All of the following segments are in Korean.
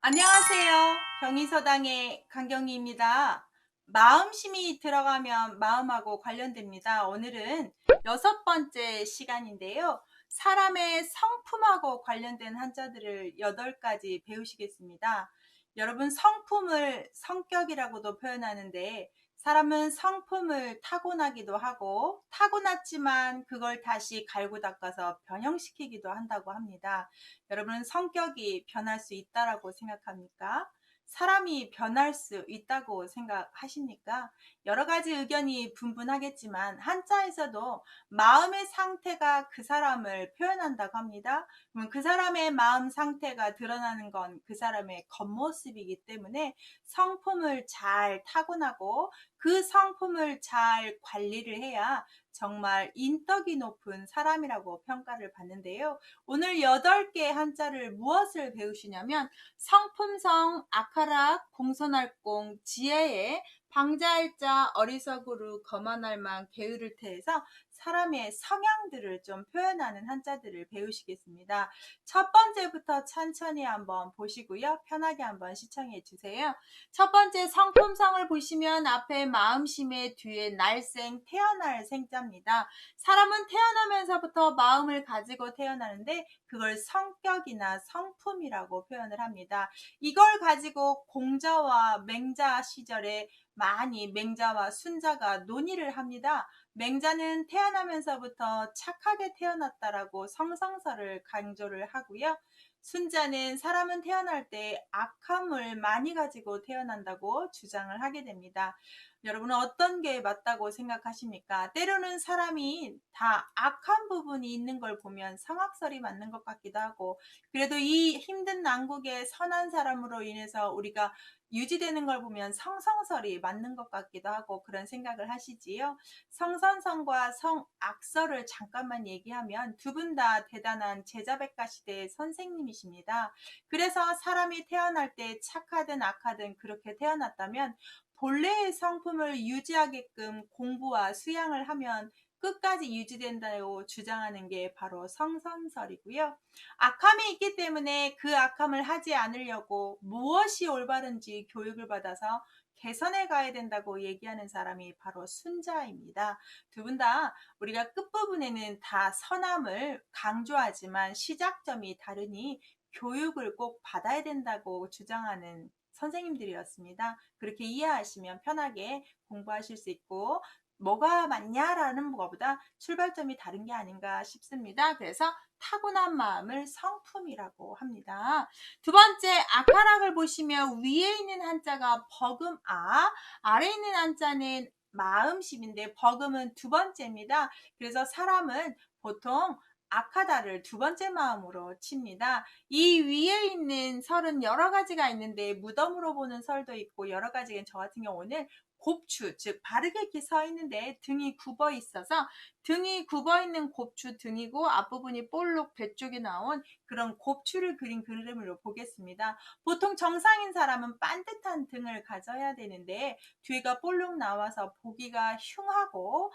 안녕하세요. 경희서당의 강경희입니다. 마음심이 들어가면 마음하고 관련됩니다. 오늘은 6번째 시간인데요. 사람의 성품하고 관련된 한자들을 8가지 배우시겠습니다. 여러분, 성품을 성격이라고도 표현하는데, 사람은 성품을 타고나기도 하고 타고났지만 그걸 다시 갈고 닦아서 변형시키기도 한다고 합니다. 여러분은 성격이 변할 수 있다라고 생각합니까? 사람이 변할 수 있다고 생각하십니까? 여러 가지 의견이 분분하겠지만 한자에서도 마음의 상태가 그 사람을 표현한다고 합니다. 그러면 그 사람의 마음 상태가 드러나는 건 그 사람의 겉모습이기 때문에 성품을 잘 타고나고 그 성품을 잘 관리를 해야 정말 인덕이 높은 사람이라고 평가를 받는데요. 오늘 8개 한자를 무엇을 배우시냐면 성품성, 아카락, 공손할공, 지혜에 방자할자, 어리석으로, 거만할망, 게으를 태해서 사람의 성향들을 좀 표현하는 한자들을 배우시겠습니다. 첫 번째부터 천천히 한번 보시고요. 편하게 한번 시청해 주세요. 첫 번째 성품성을 보시면 앞에 마음심의 뒤에 날생, 태어날 생자입니다. 사람은 태어나면서부터 마음을 가지고 태어나는데 그걸 성격이나 성품이라고 표현을 합니다. 이걸 가지고 공자와 맹자 시절에 많이 맹자와 순자가 논의를 합니다. 맹자는 태어나면서부터 착하게 태어났다라고 성성설을 강조를 하고요. 순자는 사람은 태어날 때 악함을 많이 가지고 태어난다고 주장을 하게 됩니다. 여러분은 어떤 게 맞다고 생각하십니까? 때로는 사람이 다 악한 부분이 있는 걸 보면 성악설이 맞는 것 같기도 하고, 그래도 이 힘든 난국에 선한 사람으로 인해서 우리가 유지되는 걸 보면 성성설이 맞는 것 같기도 하고 그런 생각을 하시지요. 성선설과 성악설을 잠깐만 얘기하면 두 분 다 대단한 제자백가 시대의 선생님이십니다. 그래서 사람이 태어날 때 착하든 악하든 그렇게 태어났다면 본래의 성품을 유지하게끔 공부와 수양을 하면 끝까지 유지된다고 주장하는 게 바로 성선설이고요. 악함이 있기 때문에 그 악함을 하지 않으려고 무엇이 올바른지 교육을 받아서 개선해 가야 된다고 얘기하는 사람이 바로 순자입니다. 두 분 다 우리가 끝부분에는 다 선함을 강조하지만 시작점이 다르니 교육을 꼭 받아야 된다고 주장하는 선생님들이었습니다. 그렇게 이해하시면 편하게 공부하실 수 있고, 뭐가 맞냐라는 것보다 출발점이 다른 게 아닌가 싶습니다. 그래서 타고난 마음을 성품이라고 합니다. 두 번째, 아카락을 보시면 위에 있는 한자가 버금아, 아래에 있는 한자는 마음심인데 버금은 두 번째입니다. 그래서 사람은 보통 악하다를 두 번째 마음으로 칩니다. 이 위에 있는 설은 여러 가지가 있는데 무덤으로 보는 설도 있고 여러 가지가, 저 같은 경우는 곱추, 즉 바르게 이렇게 서 있는데 등이 굽어 있어서 등이 굽어 있는 곱추 등이고 앞부분이 볼록 배 쪽에 나온 그런 곱추를 그린 그림으로 보겠습니다. 보통 정상인 사람은 반듯한 등을 가져야 되는데 뒤가 볼록 나와서 보기가 흉하고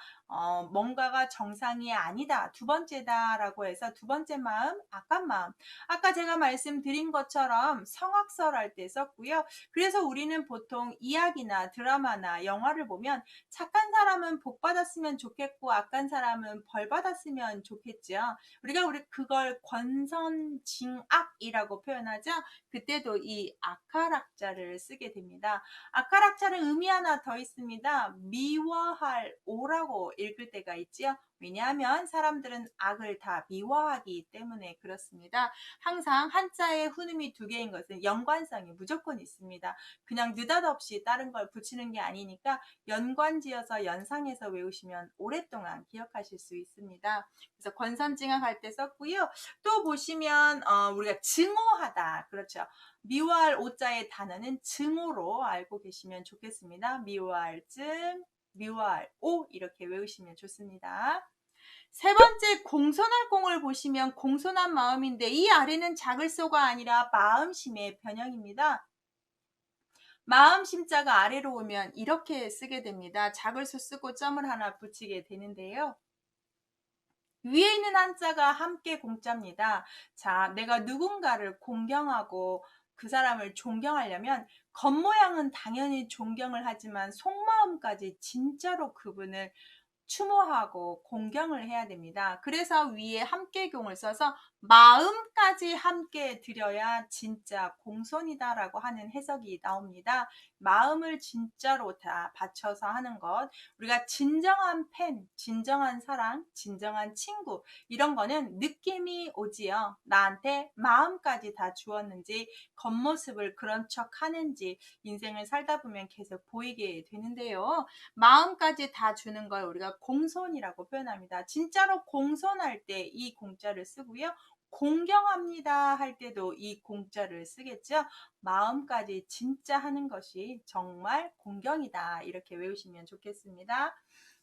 뭔가가 정상이 아니다, 두 번째다라고 해서 두 번째 마음, 악한 마음. 아까 제가 말씀드린 것처럼 성악설 할 때 썼고요. 그래서 우리는 보통 이야기나 드라마나 영화를 보면 착한 사람은 복 받았으면 좋겠고 악한 사람은 벌 받았으면 좋겠죠. 우리가 그걸 권선징악이라고 표현하죠. 그때도 이 아카락자를 쓰게 됩니다. 아카락자는 의미 하나 더 있습니다. 미워할 오라고 읽을 때가 있지요. 왜냐하면 사람들은 악을 다 미워하기 때문에 그렇습니다. 항상 한자에 훈음이 두 개인 것은 연관성이 무조건 있습니다. 그냥 느닷없이 다른 걸 붙이는 게 아니니까 연관지어서 연상해서 외우시면 오랫동안 기억하실 수 있습니다. 그래서 권선징악 할 때 썼고요. 또 보시면 우리가 증오하다, 그렇죠. 미워할 오자의 단어는 증오로 알고 계시면 좋겠습니다. 미워할 증, 미워할 오, 이렇게 외우시면 좋습니다. 세 번째, 공손할 공을 보시면 공손한 마음인데 이 아래는 작을소가 아니라 마음심의 변형입니다. 마음심자가 아래로 오면 이렇게 쓰게 됩니다. 작을소 쓰고 점을 하나 붙이게 되는데요. 위에 있는 한자가 함께 공자입니다. 자, 내가 누군가를 공경하고 그 사람을 존경하려면 겉모양은 당연히 존경을 하지만 속마음까지 진짜로 그분을 추모하고 공경을 해야 됩니다. 그래서 위에 함께경을 써서 마음까지 함께 드려야 진짜 공손이다라고 하는 해석이 나옵니다. 마음을 진짜로 다 바쳐서 하는 것. 우리가 진정한 팬, 진정한 사랑, 진정한 친구 이런 거는 느낌이 오지요. 나한테 마음까지 다 주었는지 겉모습을 그런 척 하는지 인생을 살다 보면 계속 보이게 되는데요. 마음까지 다 주는 걸 우리가 공손이라고 표현합니다. 진짜로 공손할 때 이 공자를 쓰고요. 공경합니다 할 때도 이 공자를 쓰겠죠. 마음까지 진짜 하는 것이 정말 공경이다. 이렇게 외우시면 좋겠습니다.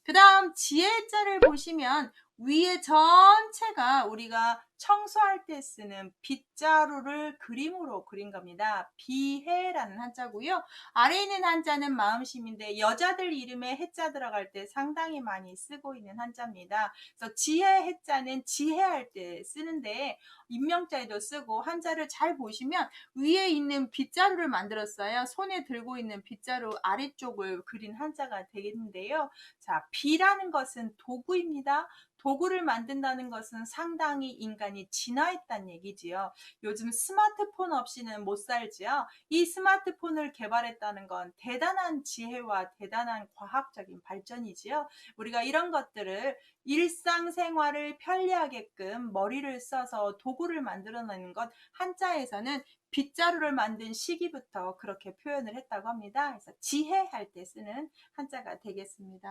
그 다음 지혜자를 보시면 위에 전체가 우리가 청소할 때 쓰는 빗자루를 그림으로 그린 겁니다. 비해라는 한자고요. 아래에 있는 한자는 마음심인데 여자들 이름에 해자 들어갈 때 상당히 많이 쓰고 있는 한자입니다. 그래서 지혜 해자는 지혜할 때 쓰는데 임명자에도 쓰고 한자를 잘 보시면 위에 있는 빗자루를 만들었어요. 손에 들고 있는 빗자루 아래쪽을 그린 한자가 되겠는데요. 자, 비라는 것은 도구입니다. 도구를 만든다는 것은 상당히 인간이 진화했다는 얘기지요. 요즘 스마트폰 없이는 못 살지요. 이 스마트폰을 개발했다는 건 대단한 지혜와 대단한 과학적인 발전이지요. 우리가 이런 것들을 일상생활을 편리하게끔 머리를 써서 도구를 만들어내는 것 한자에서는 빗자루를 만든 시기부터 그렇게 표현을 했다고 합니다. 그래서 지혜할 때 쓰는 한자가 되겠습니다.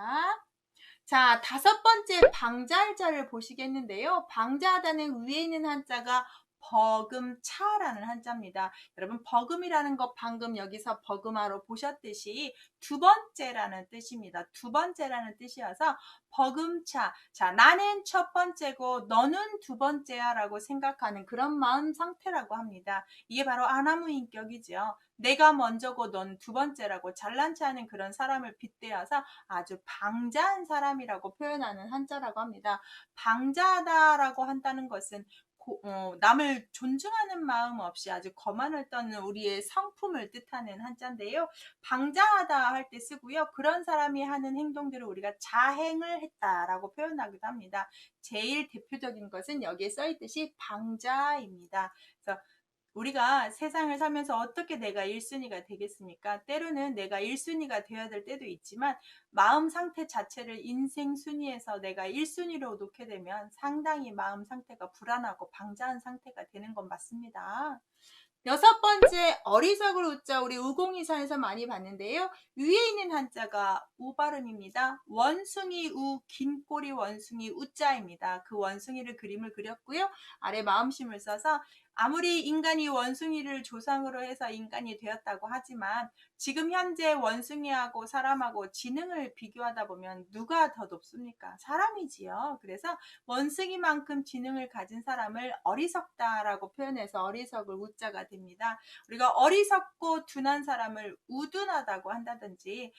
자, 다섯 번째 방자할자를 보시겠는데요. 방자하다는 위에 있는 한자가 버금차라는 한자입니다. 여러분 버금이라는 거 방금 여기서 버금하러 보셨듯이 두 번째라는 뜻입니다. 두 번째라는 뜻이어서 버금차. 자, 나는 첫 번째고 너는 두 번째야 라고 생각하는 그런 마음 상태라고 합니다. 이게 바로 아나무인격이죠. 내가 먼저고 넌 두 번째라고 잘난 체 하는 그런 사람을 빗대어서 아주 방자한 사람이라고 표현하는 한자라고 합니다. 방자하다라고 한다는 것은 남을 존중하는 마음 없이 아주 거만을 떠는 우리의 성품을 뜻하는 한자인데요. 방자하다 할 때 쓰고요. 그런 사람이 하는 행동들을 우리가 자행을 했다라고 표현하기도 합니다. 제일 대표적인 것은 여기에 써있듯이 방자입니다. 그래서 우리가 세상을 살면서 어떻게 내가 1순위가 되겠습니까? 때로는 내가 1순위가 되어야 될 때도 있지만 마음 상태 자체를 인생 순위에서 내가 1순위로 놓게 되면 상당히 마음 상태가 불안하고 방자한 상태가 되는 건 맞습니다. 여섯 번째 어리석을 우자 우리 우공이사에서 많이 봤는데요. 위에 있는 한자가 우 발음입니다. 원숭이 우, 긴 꼬리 원숭이 우자입니다. 그 원숭이를 그림을 그렸고요. 아래 마음심을 써서 아무리 인간이 원숭이를 조상으로 해서 인간이 되었다고 하지만 지금 현재 원숭이하고 사람하고 지능을 비교하다 보면 누가 더 높습니까? 사람이지요. 그래서 원숭이만큼 지능을 가진 사람을 어리석다라고 표현해서 어리석을 우자가 됩니다. 우리가 어리석고 둔한 사람을 우둔하다고 한다든지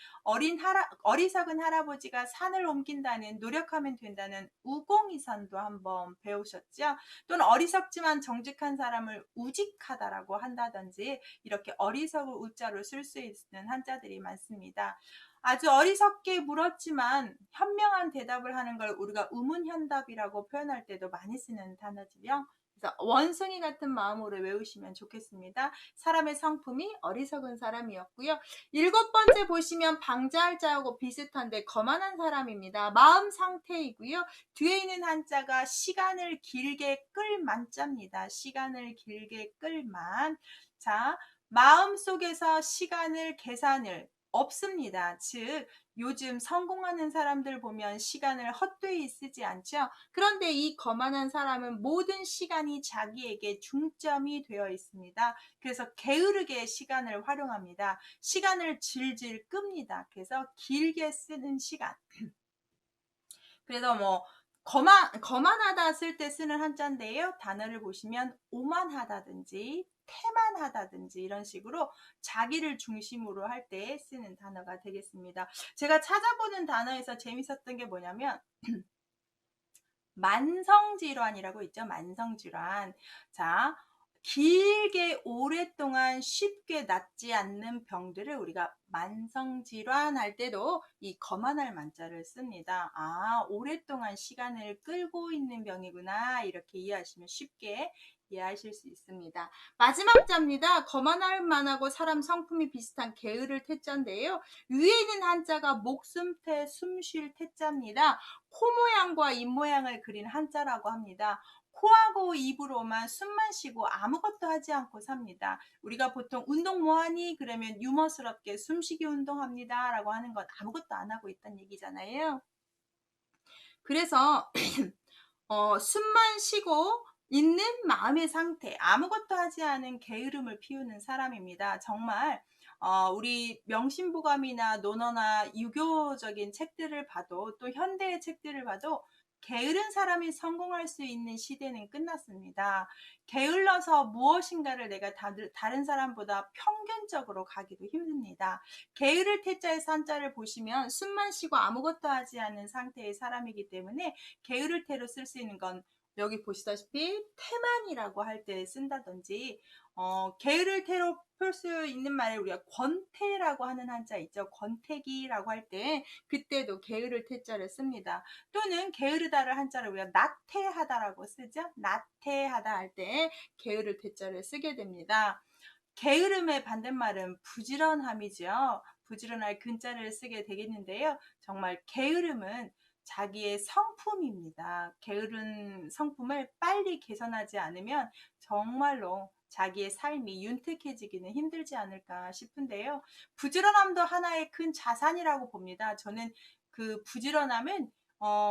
어리석은 할아버지가 산을 옮긴다는 노력하면 된다는 우공이산도 한번 배우셨죠? 또는 어리석지만 정직한 사람을 우직하다라고 한다든지 이렇게 어리석을 우자로 쓸 수 있는 한자들이 많습니다. 아주 어리석게 물었지만 현명한 대답을 하는 걸 우리가 우문현답이라고 표현할 때도 많이 쓰는 단어지요. 그래서 원숭이 같은 마음으로 외우시면 좋겠습니다. 사람의 성품이 어리석은 사람이었고요. 일곱 번째 보시면 방자할자하고 비슷한데 거만한 사람입니다. 마음 상태이고요. 뒤에 있는 한자가 시간을 길게 끌 만자입니다. 시간을 길게 끌만. 자, 마음 속에서 시간을 계산을 없습니다. 즉 요즘 성공하는 사람들 보면 시간을 헛되이 쓰지 않죠. 그런데 이 거만한 사람은 모든 시간이 자기에게 중점이 되어 있습니다. 그래서 게으르게 시간을 활용합니다. 시간을 질질 끕니다. 그래서 길게 쓰는 시간. 그래서 뭐 거만하다 쓸 때 쓰는 한자인데요. 단어를 보시면 오만하다든지 태만하다든지 이런 식으로 자기를 중심으로 할 때 쓰는 단어가 되겠습니다. 제가 찾아보는 단어에서 재밌었던 게 뭐냐면 만성질환이라고 있죠. 만성질환. 자, 길게 오랫동안 쉽게 낫지 않는 병들을 우리가 만성질환 할 때도 이 거만할 만자를 씁니다. 아, 오랫동안 시간을 끌고 있는 병이구나. 이렇게 이해하시면 쉽게 이해하실 수 있습니다. 마지막 자입니다. 거만할 만하고 사람 성품이 비슷한 게으를 태자인데요. 위에 있는 한자가 목숨태, 숨쉴 태자입니다. 코 모양과 입 모양을 그린 한자라고 합니다. 코하고 입으로만 숨만 쉬고 아무것도 하지 않고 삽니다. 우리가 보통 운동 뭐하니? 그러면 유머스럽게 숨쉬기 운동합니다 라고 하는 건 아무것도 안 하고 있다는 얘기잖아요. 그래서 숨만 쉬고 있는 마음의 상태, 아무것도 하지 않은 게으름을 피우는 사람입니다. 정말 우리 명심보감이나 논어나 유교적인 책들을 봐도 또 현대의 책들을 봐도 게으른 사람이 성공할 수 있는 시대는 끝났습니다. 게을러서 무엇인가를 내가 다른 사람보다 평균적으로 가기도 힘듭니다. 게으를 태자에서 한자를 보시면 숨만 쉬고 아무것도 하지 않은 상태의 사람이기 때문에 게으를 태로 쓸 수 있는 건 여기 보시다시피 태만이라고 할 때 쓴다든지 게으를 태로 풀 수 있는 말에 우리가 권태라고 하는 한자 있죠. 권태기라고 할 때 그때도 게으를 태자를 씁니다. 또는 게으르다를 한자를 우리가 나태하다라고 쓰죠. 나태하다 할 때 게으를 태자를 쓰게 됩니다. 게으름의 반대말은 부지런함이죠. 부지런할 근자를 쓰게 되겠는데요. 정말 게으름은 자기의 성품입니다. 게으른 성품을 빨리 개선하지 않으면 정말로 자기의 삶이 윤택해지기는 힘들지 않을까 싶은데요. 부지런함도 하나의 큰 자산이라고 봅니다. 저는 그 부지런함은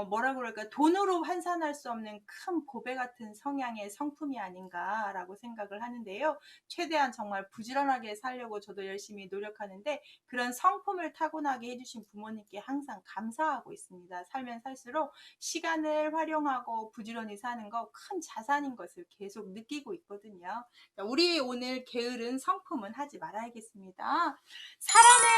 뭐라 그럴까, 돈으로 환산할 수 없는 큰 보배 같은 성향의 성품이 아닌가라고 생각을 하는데요. 최대한 정말 부지런하게 살려고 저도 열심히 노력하는데 그런 성품을 타고나게 해주신 부모님께 항상 감사하고 있습니다. 살면 살수록 시간을 활용하고 부지런히 사는 거 큰 자산인 것을 계속 느끼고 있거든요. 우리 오늘 게으른 성품은 하지 말아야겠습니다. 사람의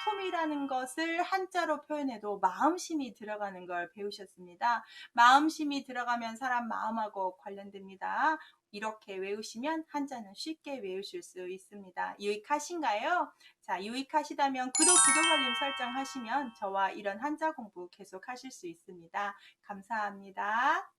성품이라는 것을 한자로 표현해도 마음심이 들어가는 걸 배우셨습니다. 마음심이 들어가면 사람 마음하고 관련됩니다. 이렇게 외우시면 한자는 쉽게 외우실 수 있습니다. 유익하신가요? 자, 유익하시다면 구독 알림 설정하시면 저와 이런 한자 공부 계속 하실 수 있습니다. 감사합니다.